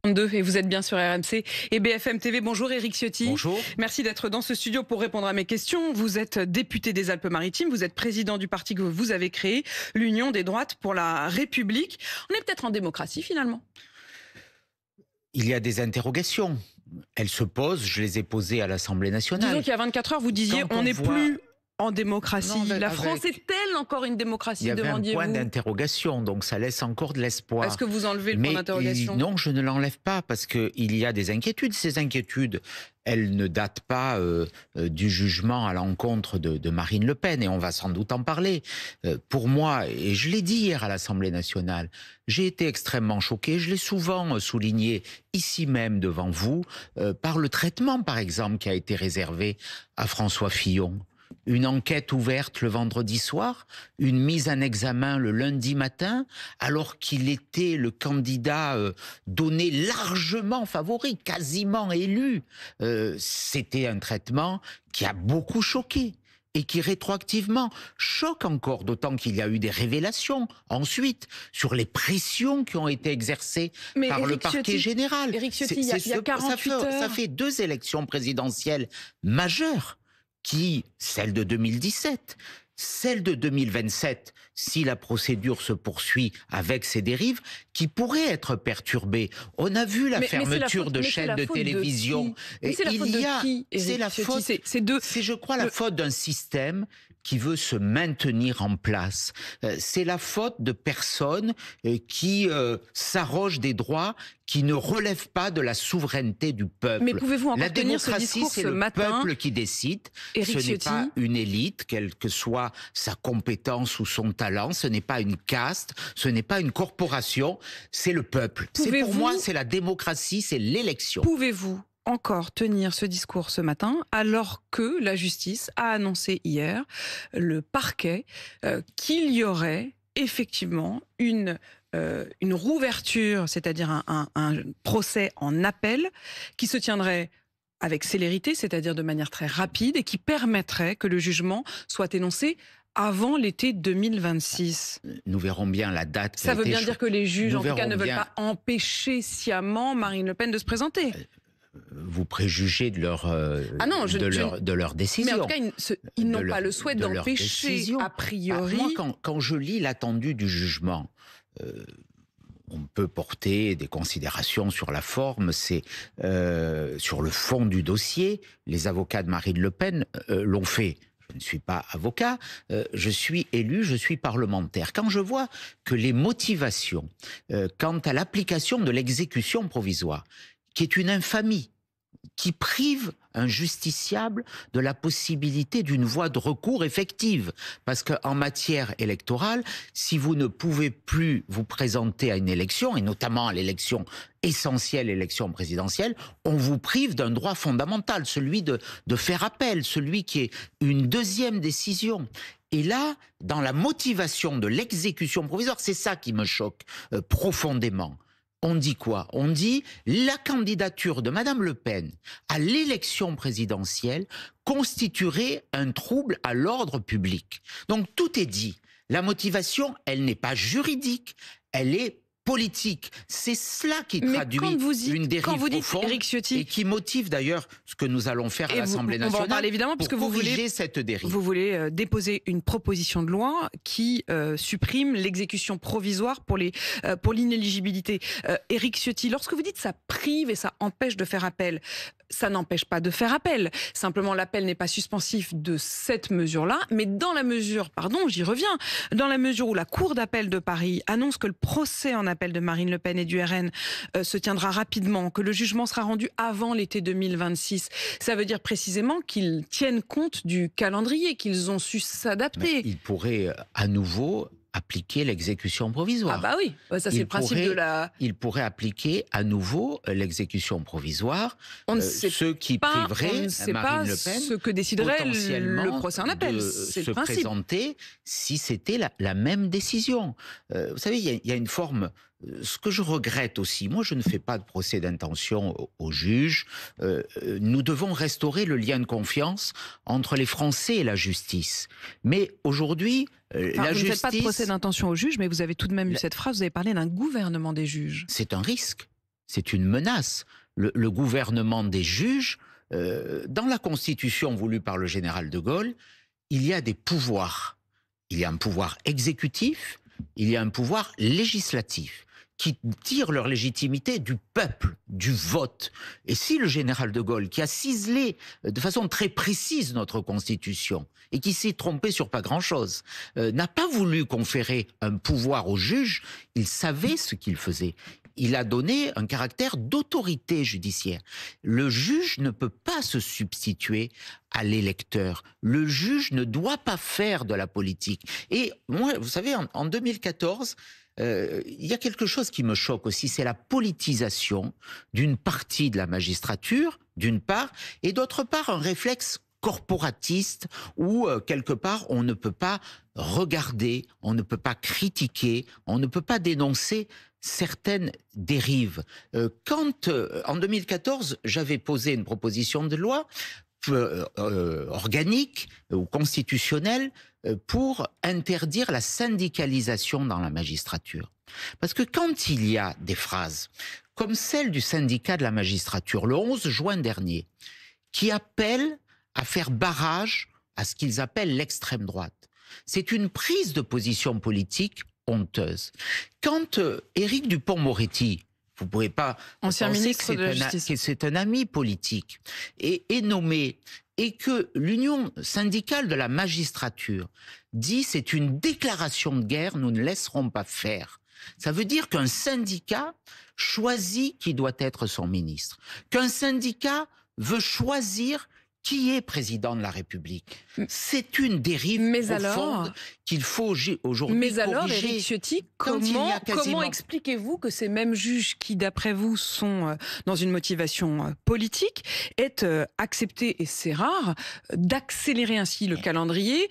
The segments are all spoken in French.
Et vous êtes bien sur RMC et BFM TV. Bonjour Éric Ciotti. Bonjour. Merci d'être dans ce studio pour répondre à mes questions. Vous êtes député des Alpes-Maritimes, vous êtes président du parti que vous avez créé, l'Union des droites pour la République. On est peut-être en démocratie finalement. Il y a des interrogations. Elles se posent, je les ai posées à l'Assemblée nationale. Disons qu'il y a 24 heures, vous disiez on n'est plus en démocratie. Non, la France est-elle encore une démocratie, demandiez-vous? Il y avait un point d'interrogation, donc ça laisse encore de l'espoir. Est-ce que vous enlevez le point d'interrogation? Non, je ne l'enlève pas, parce qu'il y a des inquiétudes. Ces inquiétudes, elles ne datent pas du jugement à l'encontre de Marine Le Pen, et on va sans doute en parler. Pour moi, et je l'ai dit hier à l'Assemblée nationale, j'ai été extrêmement choqué, je l'ai souvent souligné ici même devant vous, par le traitement, par exemple, qui a été réservé à François Fillon. Une enquête ouverte le vendredi soir, une mise en examen le lundi matin, alors qu'il était le candidat donné largement favori, quasiment élu. C'était un traitement qui a beaucoup choqué et qui rétroactivement choque encore, d'autant qu'il y a eu des révélations ensuite sur les pressions qui ont été exercées par le parquet général. Éric Ciotti, il y a 48 heures. Ça fait 2 élections présidentielles majeures, celle de 2017, celle de 2027, si la procédure se poursuit avec ces dérives, qui pourraient être perturbées. On a vu la fermeture de chaînes de télévision. C'est la faute de qui? C'est la faute, c'est je crois la faute d'un système qui veut se maintenir en place. C'est la faute de personnes qui s'arrogent des droits qui ne relèvent pas de la souveraineté du peuple. Mais pouvez-vous encore tenir ce discours ce matin? C'est le peuple qui décide. Éric Ce n'est pas une élite, quelle que soit sa compétence ou son talent. Ce n'est pas une caste. Ce n'est pas une corporation. C'est le peuple. Pour moi, c'est la démocratie, c'est l'élection. Pouvez-vous encore tenir ce discours ce matin alors que la justice a annoncé hier, le parquet, qu'il y aurait effectivement une rouverture, c'est-à-dire un procès en appel qui se tiendrait avec célérité, c'est-à-dire de manière très rapide, et qui permettrait que le jugement soit énoncé avant l'été 2026. Nous verrons bien la date. Ça veut bien dire que les juges, en tout cas, ne veulent pas empêcher sciemment Marine Le Pen de se présenter. Vous préjugez de leur, de leur décision. Mais en tout cas, ils n'ont pas le souhait d'empêcher, a priori. Moi, quand je lis l'attendu du jugement, on peut porter des considérations sur la forme, c'est sur le fond du dossier. Les avocats de Marine Le Pen l'ont fait. Je ne suis pas avocat, je suis élu, je suis parlementaire. Quand je vois que les motivations quant à l'application de l'exécution provisoire, qui est une infamie, qui prive un justiciable de la possibilité d'une voie de recours effective. Parce qu'en matière électorale, si vous ne pouvez plus vous présenter à une élection, et notamment à l'élection essentielle, l'élection présidentielle, on vous prive d'un droit fondamental, celui de faire appel, celui qui est une deuxième décision. Et là, dans la motivation de l'exécution provisoire, c'est ça qui me choque profondément. On dit quoi? On dit la candidature de Madame Le Pen à l'élection présidentielle constituerait un trouble à l'ordre public. Donc tout est dit. La motivation, elle n'est pas juridique, elle est politique. C'est cela qui traduit une dérive profonde et qui motive d'ailleurs ce que nous allons faire à l'Assemblée nationale. On va en parler évidemment parce que vous voulez cette dérive. Vous voulez déposer une proposition de loi qui supprime l'exécution provisoire pour l'inéligibilité. Éric Ciotti, lorsque vous dites ça prive et ça empêche de faire appel, ça n'empêche pas de faire appel. Simplement, l'appel n'est pas suspensif de cette mesure-là, mais dans la mesure, j'y reviens, dans la mesure où la Cour d'appel de Paris annonce que le procès en appel de Marine Le Pen et du RN se tiendra rapidement, que le jugement sera rendu avant l'été 2026, ça veut dire précisément qu'ils tiennent compte du calendrier, qu'ils ont su s'adapter. Ils pourraient à nouveau appliquer l'exécution provisoire. Ah bah oui, ça c'est le principe de la... Il pourrait appliquer à nouveau l'exécution provisoire, ce qui priverait Marine Le Pen ce que déciderait le procès en appel. C'est le principe. Présenter si c'était la même décision. Vous savez, il y a une forme... Ce que je regrette aussi, moi je ne fais pas de procès d'intention aux juges, nous devons restaurer le lien de confiance entre les Français et la justice. Mais aujourd'hui, la justice... Vous ne faites pas de procès d'intention aux juges, mais vous avez tout de même eu cette phrase, vous avez parlé d'un gouvernement des juges. C'est un risque. c'est une menace. Le gouvernement des juges, dans la constitution voulue par le général de Gaulle, il y a des pouvoirs. Il y a un pouvoir exécutif, il y a un pouvoir législatif qui tirent leur légitimité du peuple, du vote. Et si le général de Gaulle, qui a ciselé de façon très précise notre Constitution et qui s'est trompé sur pas grand-chose, n'a pas voulu conférer un pouvoir aux juges, il savait ce qu'il faisait. Il a donné un caractère d'autorité judiciaire. Le juge ne peut pas se substituer à l'électeur. Le juge ne doit pas faire de la politique. Et moi, vous savez, en 2014, il y a quelque chose qui me choque aussi, c'est la politisation d'une partie de la magistrature, d'une part, et d'autre part, un réflexe corporatiste où, quelque part, on ne peut pas regarder, on ne peut pas critiquer, on ne peut pas dénoncer certaines dérives. Quand, en 2014, j'avais posé une proposition de loi organique ou constitutionnelle pour interdire la syndicalisation dans la magistrature. Parce que quand il y a des phrases comme celle du syndicat de la magistrature, le 11 juin dernier, qui appellent à faire barrage à ce qu'ils appellent l'extrême droite, c'est une prise de position politique honteuse. Quand Éric Dupond-Moretti, vous ne pouvez pas ancien penser ministre que de la Justice, c'est un ami politique, est nommé, et que l'Union syndicale de la magistrature dit c'est une déclaration de guerre, nous ne laisserons pas faire. Ça veut dire qu'un syndicat choisit qui doit être son ministre, qu'un syndicat veut choisir qui est président de la République. C'est une dérive profonde qu'il faut aujourd'hui corriger. Mais alors, Éric Ciotti, comment expliquez-vous que ces mêmes juges qui, d'après vous, sont dans une motivation politique, aient accepté, et c'est rare, d'accélérer ainsi le calendrier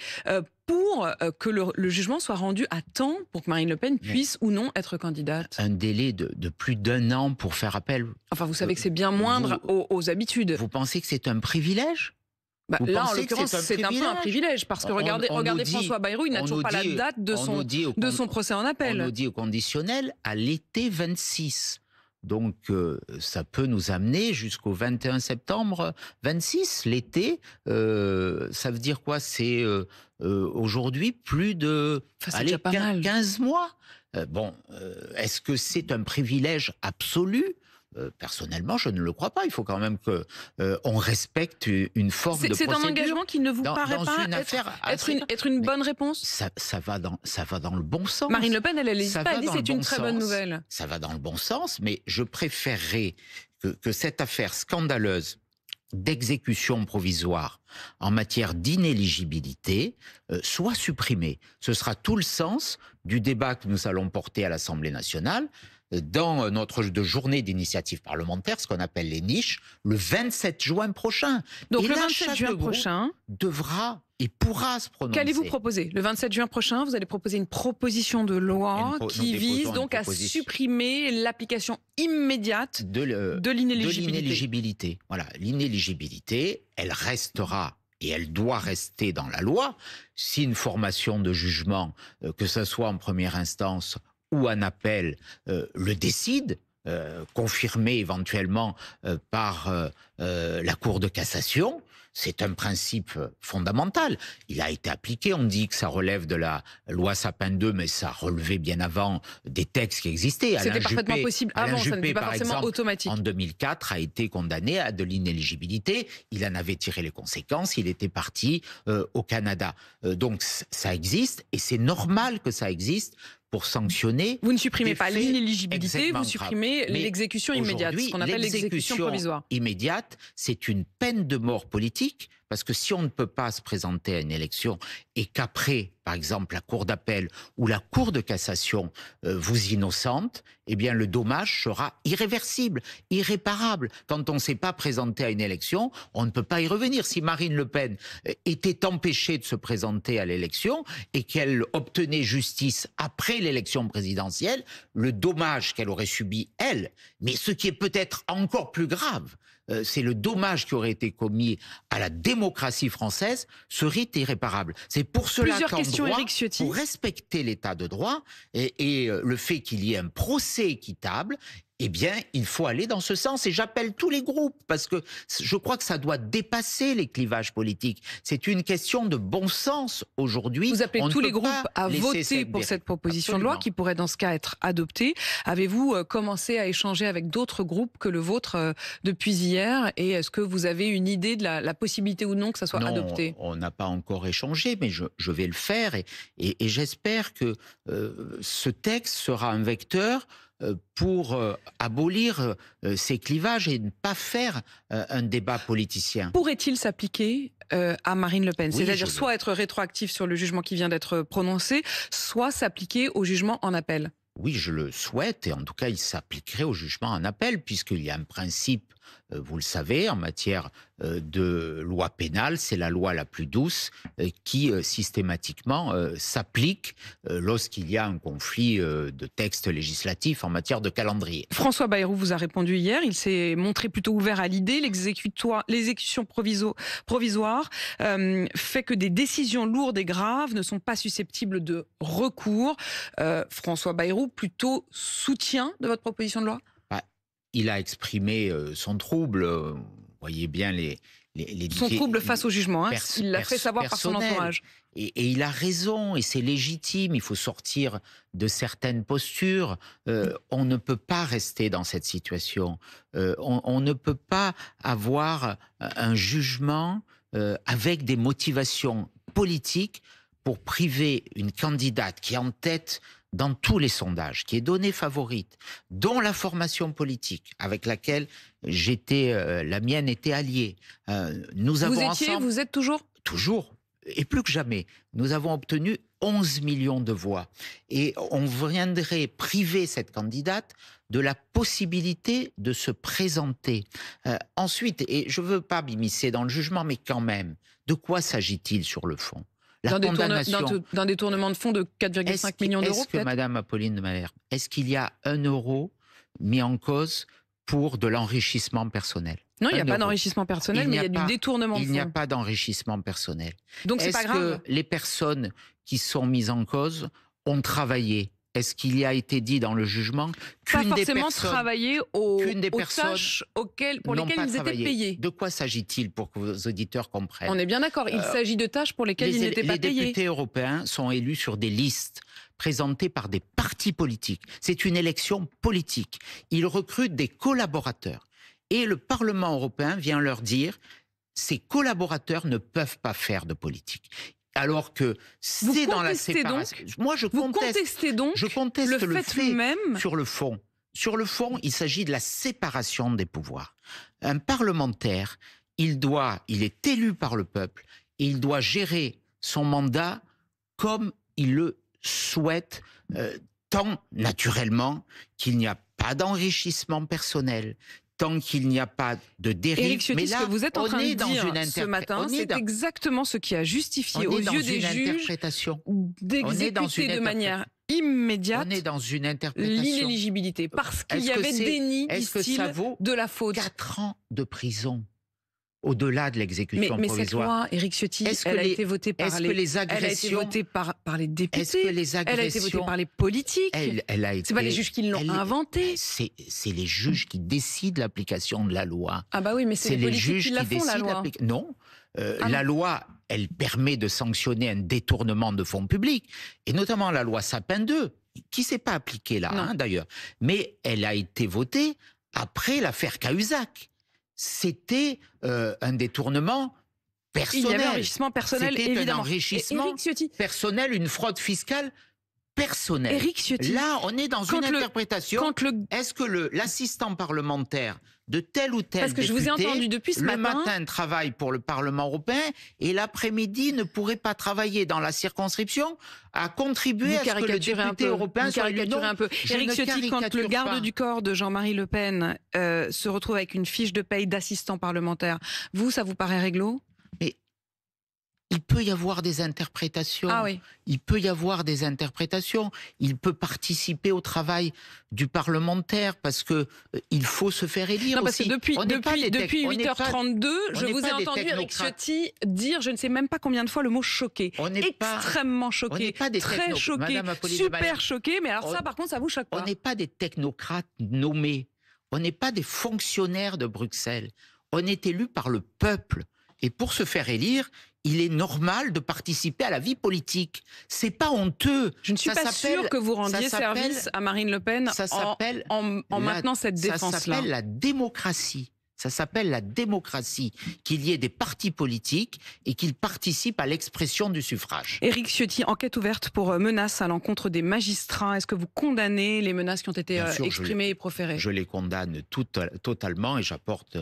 pour que le jugement soit rendu à temps pour que Marine Le Pen puisse ou non être candidate? Un délai de plus d'1 an pour faire appel. Enfin, vous savez que c'est bien moindre aux habitudes. Vous pensez que c'est un privilège? Là, en l'occurrence, c'est un peu un privilège, parce que regardez François Bayrou, il n'a toujours pas la date de son procès en appel. On nous dit au conditionnel à l'été 26. Donc, ça peut nous amener jusqu'au 21 septembre 26, l'été. Ça veut dire quoi? C'est aujourd'hui plus de 15 mois. Est-ce que c'est un privilège absolu? Personnellement, je ne le crois pas. Il faut quand même que on respecte une forme de procédure. C'est un engagement qui ne vous paraît pas être une bonne réponse? Ça va dans le bon sens. Marine Le Pen, elle n'hésite pas, elle dit c'est une très bonne nouvelle. Ça va dans le bon sens, mais je préférerais que cette affaire scandaleuse d'exécution provisoire en matière d'inéligibilité soit supprimée. Ce sera tout le sens du débat que nous allons porter à l'Assemblée nationale dans notre journée d'initiative parlementaire, ce qu'on appelle les niches, le 27 juin prochain. Donc et le là, 27 juin prochain, devra et pourra se prononcer. Qu'allez-vous proposer? Le 27 juin prochain, vous allez proposer une proposition de loi qui vise donc à supprimer l'application immédiate de l'inéligibilité. Voilà, l'inéligibilité, elle restera et elle doit rester dans la loi. Si une formation de jugement, que ce soit en première instance ou un appel, le décide, confirmé éventuellement par la Cour de cassation, c'est un principe fondamental. Il a été appliqué, on dit que ça relève de la loi Sapin 2, mais ça relevait bien avant des textes qui existaient. C'était parfaitement possible avant, ça n'était pas forcément automatique. En 2004, a été condamné à de l'inéligibilité. Il en avait tiré les conséquences, il était parti au Canada. Donc ça existe, et c'est normal que ça existe pour sanctionner. Vous ne supprimez pas l'inéligibilité, vous supprimez l'exécution immédiate, ce qu'on appelle l'exécution provisoire. Immédiate, c'est une peine de mort politique, parce que si on ne peut pas se présenter à une élection et qu'après, par exemple, la Cour d'appel ou la Cour de cassation vous innocente, eh bien le dommage sera irréversible, irréparable. Quand on ne s'est pas présenté à une élection, on ne peut pas y revenir. Si Marine Le Pen était empêchée de se présenter à l'élection et qu'elle obtenait justice après l'élection présidentielle, le dommage qu'elle aurait subi, elle, mais ce qui est peut-être encore plus grave, c'est le dommage qui aurait été commis à la démocratie française, serait irréparable. C'est pour cela qu'en droit, pour respecter l'état de droit et le fait qu'il y ait un procès équitable, eh bien, il faut aller dans ce sens. Et j'appelle tous les groupes, parce que je crois que ça doit dépasser les clivages politiques. C'est une question de bon sens aujourd'hui. Vous appelez tous les groupes à voter pour cette proposition de loi qui pourrait dans ce cas être adoptée. Avez-vous commencé à échanger avec d'autres groupes que le vôtre depuis hier? Et est-ce que vous avez une idée de la possibilité ou non que ça soit adopté? On n'a pas encore échangé, mais je vais le faire. Et j'espère que ce texte sera un vecteur pour abolir ces clivages et ne pas faire un débat politicien. Pourrait-il s'appliquer à Marine Le Pen? Oui, c'est-à-dire soit être rétroactif sur le jugement qui vient d'être prononcé, soit s'appliquer au jugement en appel? Oui, je le souhaite, et en tout cas, il s'appliquerait au jugement en appel, puisqu'il y a un principe, vous le savez, en matière de loi pénale, c'est la loi la plus douce qui systématiquement s'applique lorsqu'il y a un conflit de textes législatifs en matière de calendrier. François Bayrou vous a répondu hier, il s'est montré plutôt ouvert à l'idée. L'exécution provisoire fait que des décisions lourdes et graves ne sont pas susceptibles de recours. François Bayrou, plutôt soutien de votre proposition de loi? Il a exprimé son trouble. Vous voyez bien son trouble face au jugement. Il l'a fait savoir par son entourage. Et il a raison, et c'est légitime. Il faut sortir de certaines postures. On ne peut pas rester dans cette situation. On ne peut pas avoir un jugement avec des motivations politiques pour priver une candidate qui est en tête dans tous les sondages, qui est donnée favorite, dont la formation politique avec laquelle la mienne était alliée. Vous êtes toujours? Toujours, et plus que jamais. Nous avons obtenu 11 millions de voix. Et on viendrait priver cette candidate de la possibilité de se présenter. Ensuite, et je ne veux pas m'immiscer dans le jugement, mais quand même, de quoi s'agit-il sur le fond? D'un détournement de fonds de 4,5 millions d'euros, Est-ce que, Madame Apolline de Malherbe, est-ce qu'il y a 1 euro mis en cause pour de l'enrichissement personnel? Non, il n'y a pas d'enrichissement personnel, mais il y a du détournement de fonds. Il n'y a pas d'enrichissement personnel. Donc c'est pas grave. Est-ce que les personnes qui sont mises en cause ont travaillé? Est-ce qu'il y a été dit dans le jugement qu'une des personnes... Pas forcément travailler aux tâches pour lesquelles ils étaient payés. De quoi s'agit-il pour que vos auditeurs comprennent? On est bien d'accord, il s'agit de tâches pour lesquelles ils n'étaient pas payés. Les députés européens sont élus sur des listes présentées par des partis politiques. C'est une élection politique. Ils recrutent des collaborateurs. Et le Parlement européen vient leur dire, ces collaborateurs ne peuvent pas faire de politique. Alors que c'est dans la séparation. Moi, je conteste le fait même. Sur le fond. Sur le fond, il s'agit de la séparation des pouvoirs. Un parlementaire, il est élu par le peuple, et il doit gérer son mandat comme il le souhaite, tant naturellement qu'il n'y a pas d'enrichissement personnel, tant qu'il n'y a pas de dérive. Éric Ciotti, ce que vous êtes en train de dire ce matin, c'est exactement ce qui a justifié aux yeux des juges d'exécuter de manière immédiate l'inéligibilité. Parce qu'il y avait déni, disent-ils, de la faute. 4 ans de prison au-delà de l'exécution provisoire. Mais cette loi, Éric Ciotti, elle a été votée par les députés, elle a été votée par les politiques. C'est pas les juges qui l'ont inventée. C'est les juges qui décident l'application de la loi. Ah bah oui, mais c'est les politiques qui la font, la loi. Non, la loi, elle permet de sanctionner un détournement de fonds publics, et notamment la loi Sapin 2, qui ne s'est pas appliquée là, d'ailleurs. Mais elle a été votée après l'affaire Cahuzac. C'était un détournement personnel. Il y avait un enrichissement personnel, évidemment. C'était un enrichissement personnel, une fraude fiscale personnelle. Éric Ciotti. Là, on est dans une interprétation. Est-ce que l'assistant parlementaire de tel ou tel Parce que député, je vous ai entendu depuis ce matin travaille pour le Parlement européen et l'après-midi ne pourrait pas travailler dans la circonscription à contribuer à ce que le député européen soit élu? Un peu. Éric Ciotti, quand le garde du corps de Jean-Marie Le Pen se retrouve avec une fiche de paye d'assistant parlementaire, ça vous paraît réglo? Mais il peut y avoir des interprétations. Ah oui. Il peut y avoir des interprétations. Il peut participer au travail du parlementaire parce que il faut se faire élire. Non, parce aussi. que depuis 8h32, je vous ai entendu Éric Ciotti dire, je ne sais même pas combien de fois, le mot choqué. Extrêmement choqué, très choqué, super choqué. Mais alors ça, par contre, ça vous choque pas? On n'est pas des technocrates nommés. On n'est pas des fonctionnaires de Bruxelles. On est élus par le peuple. Et pour se faire élire, il est normal de participer à la vie politique. C'est pas honteux. Je ne suis pas sûre que vous rendiez service à Marine Le Pen en maintenant cette défense-là. Ça s'appelle la démocratie. Ça s'appelle la démocratie, qu'il y ait des partis politiques et qu'ils participent à l'expression du suffrage. Éric Ciotti, enquête ouverte pour menaces à l'encontre des magistrats. Est-ce que vous condamnez les menaces qui ont été exprimées et proférées? Je les condamne totalement et j'apporte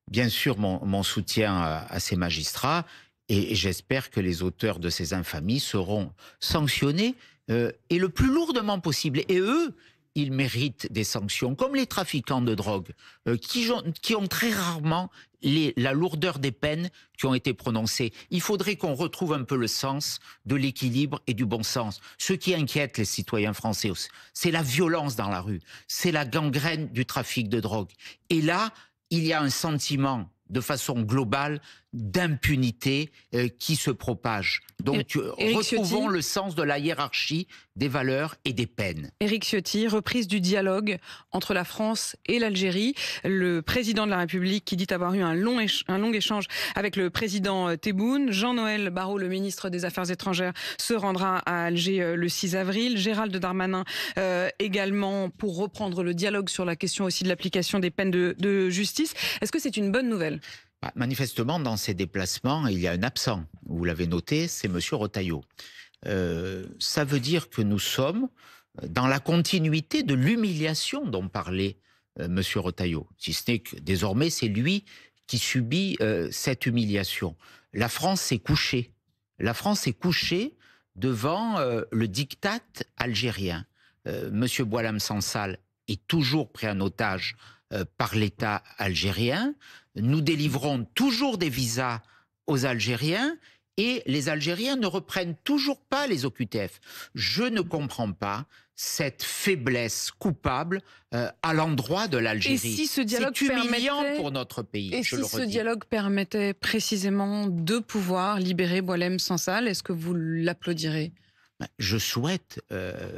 bien sûr mon soutien à ces magistrats. Et j'espère que les auteurs de ces infamies seront sanctionnés et le plus lourdement possible. Et eux, ils méritent des sanctions, comme les trafiquants de drogue, qui ont très rarement la lourdeur des peines qui ont été prononcées. Il faudrait qu'on retrouve un peu le sens de l'équilibre et du bon sens. Ce qui inquiète les citoyens français, c'est la violence dans la rue, c'est la gangrène du trafic de drogue. Et là, il y a un sentiment de façon globale d'impunité qui se propage. Donc retrouvons le sens de la hiérarchie des valeurs et des peines. Éric Ciotti, reprise du dialogue entre la France et l'Algérie. Le président de la République qui dit avoir eu un long échange avec le président Tebboune. Jean-Noël Barrot, le ministre des Affaires étrangères, se rendra à Alger le 6 avril. Gérald Darmanin également pour reprendre le dialogue sur la question aussi de l'application des peines de justice. Est-ce que c'est une bonne nouvelle ? Manifestement, dans ces déplacements, il y a un absent. Vous l'avez noté, c'est M. Retailleau. Ça veut dire que nous sommes dans la continuité de l'humiliation dont parlait M. Retailleau. Si ce n'est que désormais, c'est lui qui subit cette humiliation. La France s'est couchée. La France est couchée devant le diktat algérien. M. Boualem Sansal est toujours pris en otage par l'État algérien. Nous délivrons toujours des visas aux Algériens et les Algériens ne reprennent toujours pas les OQTF. Je ne comprends pas cette faiblesse coupable à l'endroit de l'Algérie. Et si ce dialogue c'est humiliant pour notre pays. Et si ce dialogue permettait précisément de pouvoir libérer Boualem Sansal, est-ce que vous l'applaudirez ? Je souhaite,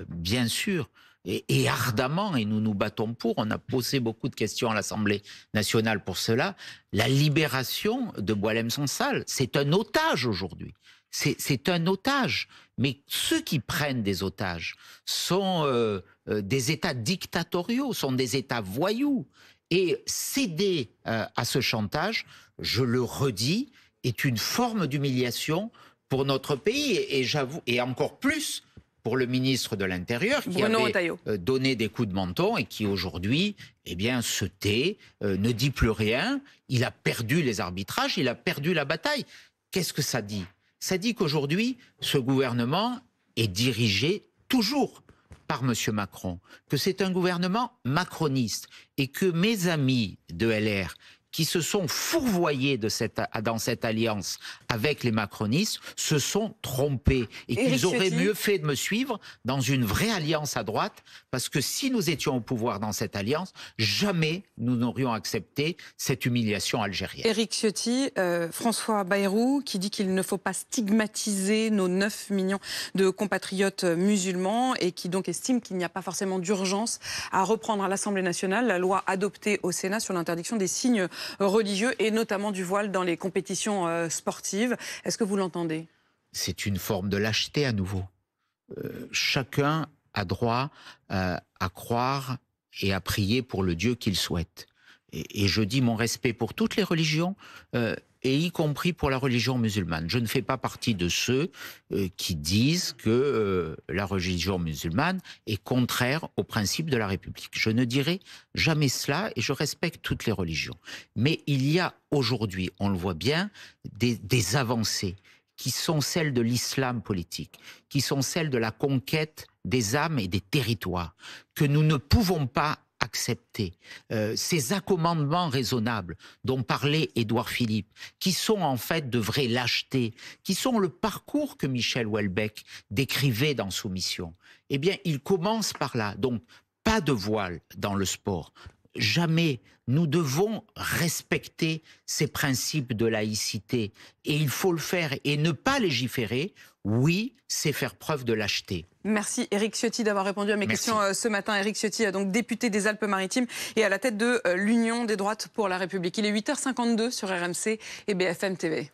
bien sûr, et ardemment, et nous nous battons pour, on a posé beaucoup de questions à l'Assemblée nationale pour cela, la libération de Boualem Sansal. C'est un otage aujourd'hui. C'est un otage. Mais ceux qui prennent des otages sont des États dictatoriaux, sont des États voyous. Et céder à ce chantage, je le redis, est une forme d'humiliation pour notre pays. Et j'avoue, et encore plus pour le ministre de l'Intérieur qui avait donné des coups de menton et qui aujourd'hui se tait, ne dit plus rien. Il a perdu les arbitrages, il a perdu la bataille. Qu'est-ce que ça dit ? Ça dit qu'aujourd'hui, ce gouvernement est dirigé toujours par M. Macron, que c'est un gouvernement macroniste et que mes amis de LR qui se sont fourvoyés dans cette alliance avec les macronistes, se sont trompés. Et qu'ils auraient mieux fait de me suivre dans une vraie alliance à droite, parce que si nous étions au pouvoir dans cette alliance, jamais nous n'aurions accepté cette humiliation algérienne. Éric Ciotti, François Bayrou, qui dit qu'il ne faut pas stigmatiser nos 9 millions de compatriotes musulmans et qui donc estime qu'il n'y a pas forcément d'urgence à reprendre à l'Assemblée nationale la loi adoptée au Sénat sur l'interdiction des signes religieux et notamment du voile dans les compétitions sportives. Est-ce que vous l'entendez ? C'est une forme de lâcheté à nouveau. Chacun a droit à croire et à prier pour le Dieu qu'il souhaite. Et je dis mon respect pour toutes les religions, et y compris pour la religion musulmane. Je ne fais pas partie de ceux qui disent que la religion musulmane est contraire aux principes de la République. Je ne dirai jamais cela et je respecte toutes les religions. Mais il y a aujourd'hui, on le voit bien, des avancées qui sont celles de l'islam politique, qui sont celles de la conquête des âmes et des territoires, que nous ne pouvons pas accepter. Ces accommodements raisonnables dont parlait Édouard Philippe, qui sont en fait de vraies lâchetés, qui sont le parcours que Michel Houellebecq décrivait dans Soumission, eh bien, il commence par là. Donc, pas de voile dans le sport. jamais. Nous devons respecter ces principes de laïcité. Et il faut le faire. Et ne pas légiférer, oui, c'est faire preuve de lâcheté. Merci Éric Ciotti d'avoir répondu à mes questions ce matin. Éric Ciotti, donc député des Alpes-Maritimes et à la tête de l'Union des droites pour la République. Il est 8h52 sur RMC et BFM TV.